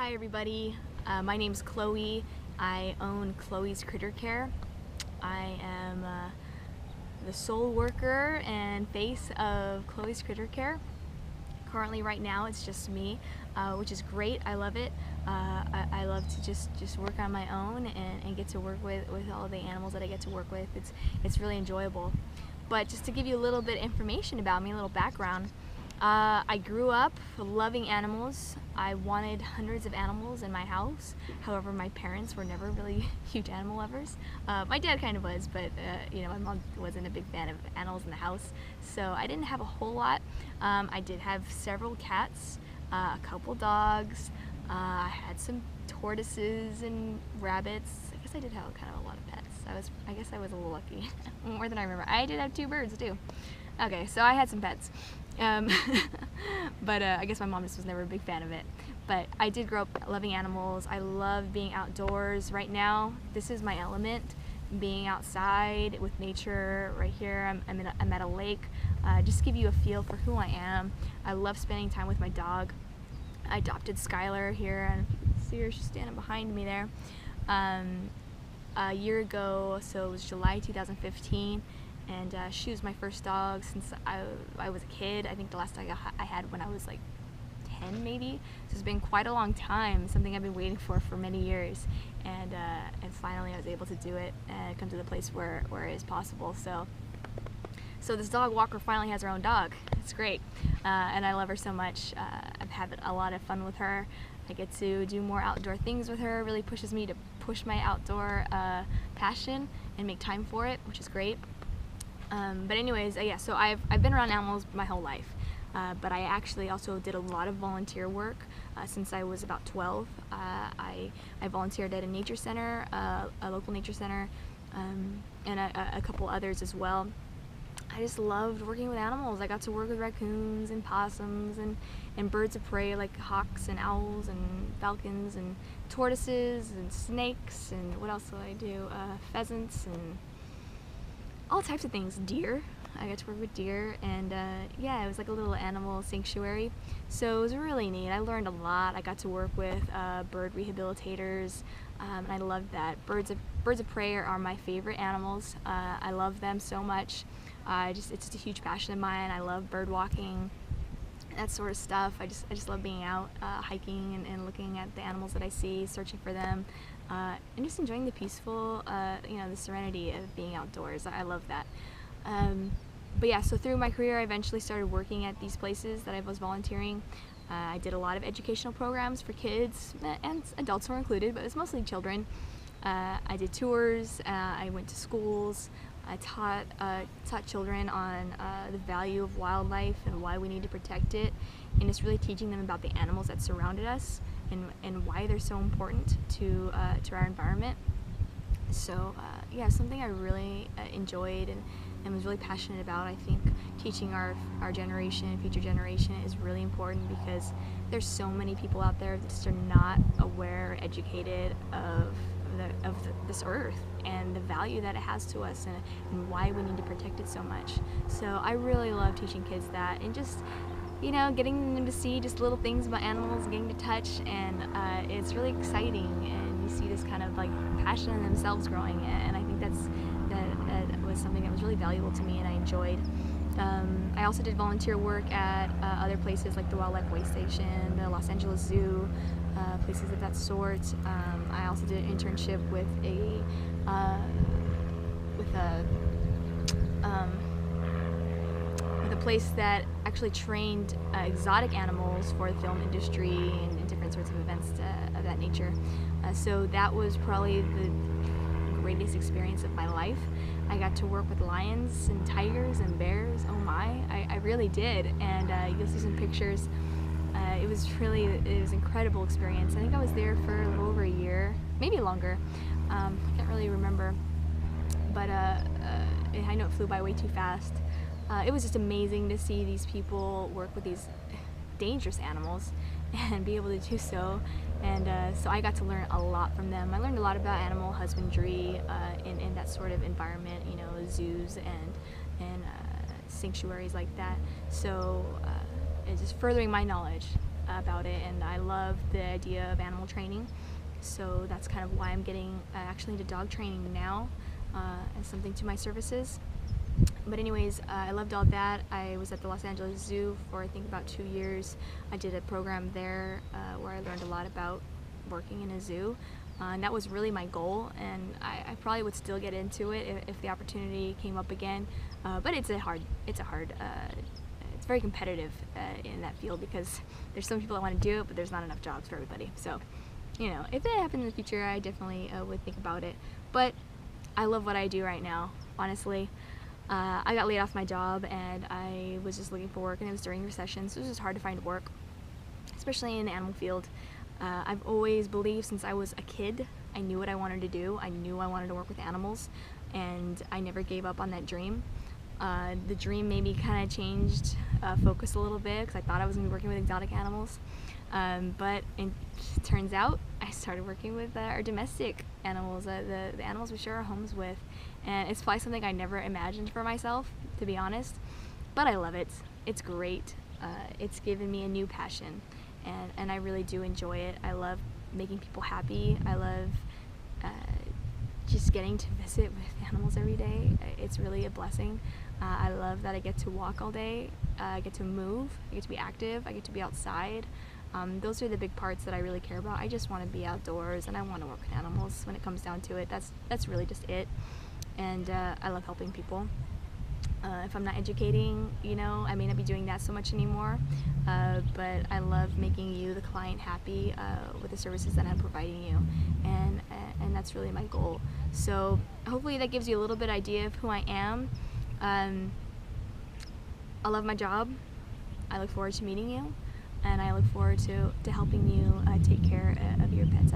Hi everybody, my name's Chloe. I own Chloe's Critter Care. I am the sole worker and face of Chloe's Critter Care. Currently right now it's just me, which is great. I love it. I love to just work on my own and get to work with all the animals that I get to work with. It's really enjoyable. But just to give you a little bit of information about me, a little background, I grew up loving animals. I wanted hundreds of animals in my house. However, my parents were never really huge animal lovers. My dad kind of was, but my mom wasn't a big fan of animals in the house, so I didn't have a whole lot. I did have several cats, a couple dogs. I had some tortoises and rabbits. I guess I did have kind of a lot of pets. I guess I was a little lucky, more than I remember. I did have 2 birds too. Okay, so I had some pets. But I guess my mom just was never a big fan of it. But I did grow up loving animals. I love being outdoors. Right now, this is my element, being outside with nature. Right here, I'm at a lake. Just to give you a feel for who I am. I love spending time with my dog. I adopted Skylar here, and if you can see her, she's standing behind me there. A year ago, so it was July 2015. And she was my first dog since I was a kid. I think the last dog I had when I was like 10 maybe. So it's been quite a long time, something I've been waiting for many years. And finally I was able to do it and come to the place where it is possible. So this dog Walker finally has her own dog. It's great. And I love her so much. I've had a lot of fun with her. I get to do more outdoor things with her. It really pushes me to push my outdoor passion and make time for it, which is great. But anyways, yeah, so I've been around animals my whole life, but I actually also did a lot of volunteer work since I was about 12. I volunteered at a nature center, a local nature center, and a couple others as well. I just loved working with animals. I got to work with raccoons and possums and birds of prey like hawks and owls and falcons and tortoises and snakes, and what else did I do? Pheasants and all types of things. Deer. I got to work with deer, and yeah, it was like a little animal sanctuary. So it was really neat. I learned a lot. I got to work with bird rehabilitators, and I loved that. Birds of prey are my favorite animals. I love them so much. It's just a huge passion of mine. I love bird walking, that sort of stuff. I just love being out hiking and looking at the animals that I see, searching for them. And just enjoying the peaceful, the serenity of being outdoors. I love that. But yeah, so through my career, I eventually started working at these places that I was volunteering. I did a lot of educational programs for kids, and adults were included, but it was mostly children. I did tours, I went to schools, I taught children on the value of wildlife and why we need to protect it, and it's really teaching them about the animals that surrounded us and why they're so important to our environment. So yeah, something I really enjoyed and was really passionate about. I think teaching our generation, future generation, is really important because there's so many people out there that just are not aware or educated of this earth and the value that it has to us and why we need to protect it so much. So I really love teaching kids that, and just getting them to see just little things about animals, getting to touch, and it's really exciting, and you see this kind of like passion in themselves growing, and I think that was something that was really valuable to me and I enjoyed. I also did volunteer work at other places like the Wildlife Way Station, the Los Angeles Zoo, places of that sort. I also did an internship with a place that actually trained exotic animals for the film industry and different sorts of events of that nature. So that was probably the greatest experience of my life. I got to work with lions and tigers and bears. Oh my, I really did. And you'll see some pictures. It was an incredible experience. I think I was there for a little over a year, maybe longer. I can't really remember, but I know it flew by way too fast. It was just amazing to see these people work with these dangerous animals and be able to do so. And so I got to learn a lot from them. I learned a lot about animal husbandry in that sort of environment, zoos and sanctuaries like that. So it's just furthering my knowledge about it, and I love the idea of animal training. So that's kind of why I'm getting actually into dog training now as something to my services. But anyways, I loved all that. I was at the Los Angeles Zoo for I think about 2 years. I did a program there where I learned a lot about working in a zoo. And that was really my goal, and I probably would still get into it if the opportunity came up again. But it's very competitive in that field because there's some people that want to do it, but there's not enough jobs for everybody. So, you know, if that happened in the future, I definitely would think about it. But I love what I do right now, honestly. I got laid off my job, and I was just looking for work, and it was during recession, so it was just hard to find work, especially in the animal field. I've always believed since I was a kid, I knew what I wanted to do. I knew I wanted to work with animals, and I never gave up on that dream. The dream maybe kind of changed focus a little bit because I thought I was going to be working with exotic animals. But it turns out I started working with our domestic animals, the animals we share our homes with. And it's probably something I never imagined for myself, to be honest. But I love it. It's great. It's given me a new passion, and I really do enjoy it. I love making people happy. I love just getting to visit with animals every day. It's really a blessing. I love that I get to walk all day. I get to move. I get to be active. I get to be outside. Those are the big parts that I really care about. I just want to be outdoors, and I want to work with animals when it comes down to it. That's really just it. And I love helping people. If I'm not educating, you know, I may not be doing that so much anymore, but I love making you, the client, happy with the services that I'm providing you, and that's really my goal. So hopefully that gives you a little bit idea of who I am. I love my job. I look forward to meeting you, and I look forward to helping you take care of your pets